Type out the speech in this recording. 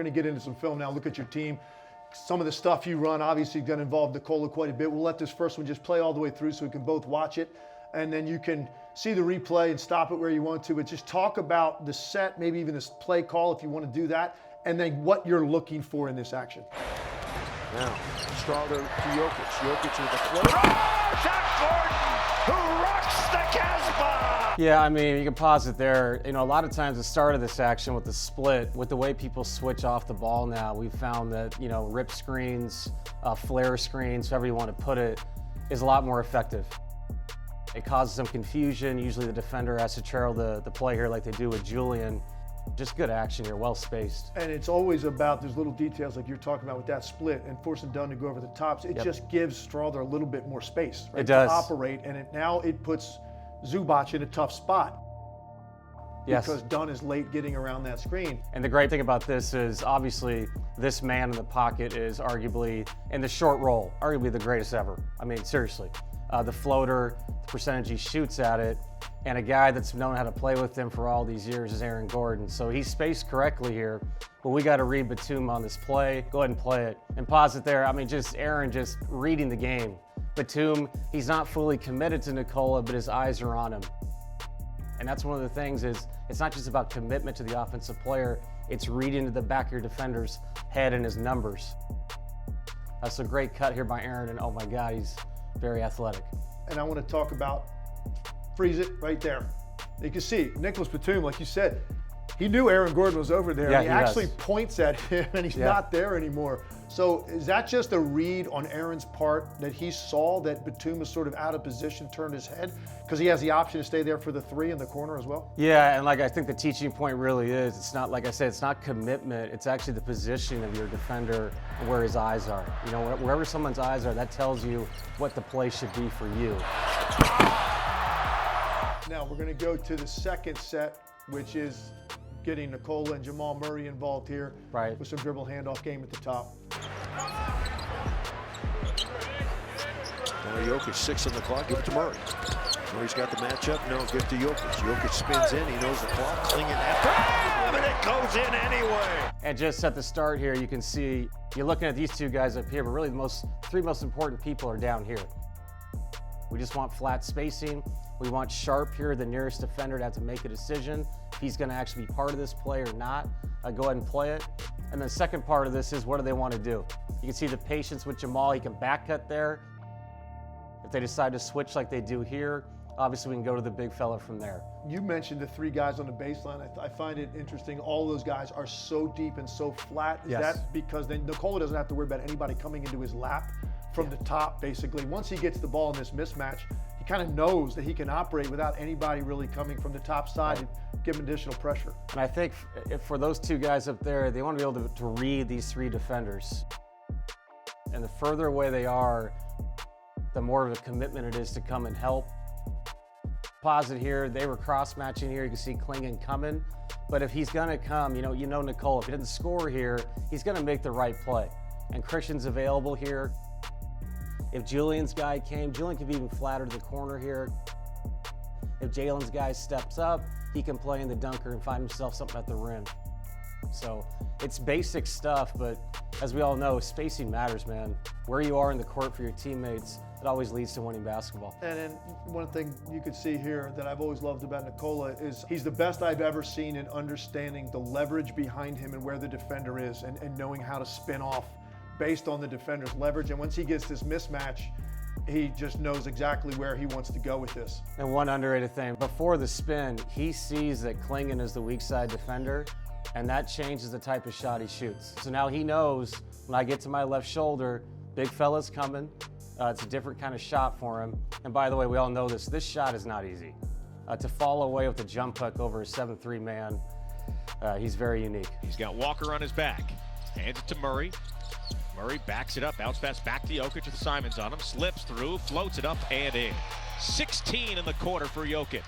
going to get into some film now, look at your team. Some of the stuff you run obviously going to involve Nikola quite a bit. We'll let this first one just play all the way through so we can both watch it. And then you can see the replay and stop it where you want to. But just talk about the set, maybe even this play call if you want to do that. And then what you're looking for in this action. Now, Strawther to Jokić. Jokić with the float. Oh, Zach Gordon, who rocks the Casbah! Yeah, I mean, you can pause it there. You know, a lot of times the start of this action with the split, with the way people switch off the ball now, we've found that, you know, rip screens, flare screens, however you want to put it, is a lot more effective. It causes some confusion. Usually the defender has to trail the play here like they do with Julian. Just good action here, well spaced. And it's always about those little details like you're talking about with that split and forcing Dunn to go over the tops. It just gives Strawther a little bit more space, right, it does. to operate, and now it puts Zubac in a tough spot. Yes. Because Dunn is late getting around that screen. And the great thing about this is obviously this man in the pocket is arguably, in the short roll, arguably the greatest ever. I mean, seriously. The floater, the percentage he shoots at it, and a guy that's known how to play with him for all these years is Aaron Gordon. So he's spaced correctly here, but we got to read Batum on this play. Go ahead and play it. And pause it there. I mean, just Aaron just reading the game. Batum, he's not fully committed to Nikola, but his eyes are on him. And that's one of the things is it's not just about commitment to the offensive player, it's reading to the back of your defender's head and his numbers. That's a great cut here by Aaron, and oh my God, he's very athletic. And I want to talk about, freeze it right there. You can see Nicholas Batum, like you said, he knew Aaron Gordon was over there. Yeah, he actually points at him and he's not there anymore. So is that just a read on Aaron's part that he saw that Batum was sort of out of position, turned his head? Because he has the option to stay there for the three in the corner as well? Yeah, and like I think the teaching point really is, it's not, like I said, it's not commitment, it's actually the position of your defender and where his eyes are. You know, wherever someone's eyes are, that tells you what the play should be for you. Now we're going to go to the second set, which is getting Nikola and Jamal Murray involved here with some dribble handoff game at the top. Now Jokić, 6 on the clock, give it to Murray. Murray's got the matchup, no, give it to Jokić. Jokić spins in, he knows the clock, clinging after, and it goes in anyway. And just at the start here, you can see, you're looking at these two guys up here, but really the three most important people are down here. We just want flat spacing. We want Sharp here, the nearest defender, to have to make a decision if he's going to actually be part of this play or not. Go ahead and play it. And the second part of this is, what do they want to do? You can see the patience with Jamal. He can back cut there. If they decide to switch like they do here, obviously we can go to the big fella from there. You mentioned the three guys on the baseline. I find it interesting. All those guys are so deep and so flat. Is that because then Nikola doesn't have to worry about anybody coming into his lap from the top, basically? Once he gets the ball in this mismatch, he kind of knows that he can operate without anybody really coming from the top side and give him additional pressure. And I think for those two guys up there, they want to be able to read these three defenders. And the further away they are, the more of a commitment it is to come and help. Pause it here. They were cross-matching here. You can see Klingon coming. But if he's going to come, you know Nikola, if he doesn't score here, he's going to make the right play. And Christian's available here. If Julian's guy came, Julian could be even flatter to the corner here. If Jalen's guy steps up, he can play in the dunker and find himself something at the rim. So it's basic stuff, but as we all know, spacing matters, man. Where you are in the court for your teammates, it always leads to winning basketball. And then one thing you could see here that I've always loved about Nikola is he's the best I've ever seen in understanding the leverage behind him and where the defender is and knowing how to spin off based on the defender's leverage. And once he gets this mismatch, he just knows exactly where he wants to go with this. And one underrated thing, before the spin, he sees that Klingon is the weak side defender, and that changes the type of shot he shoots. So now he knows when I get to my left shoulder, big fella's coming. It's a different kind of shot for him. And by the way, we all know this shot is not easy. To fall away with a jump hook over a 7'3" man, he's very unique. He's got Walker on his back, hands it to Murray. Murray backs it up, bounce pass back to Jokić with Simons on him, slips through, floats it up and in. 16 in the quarter for Jokić.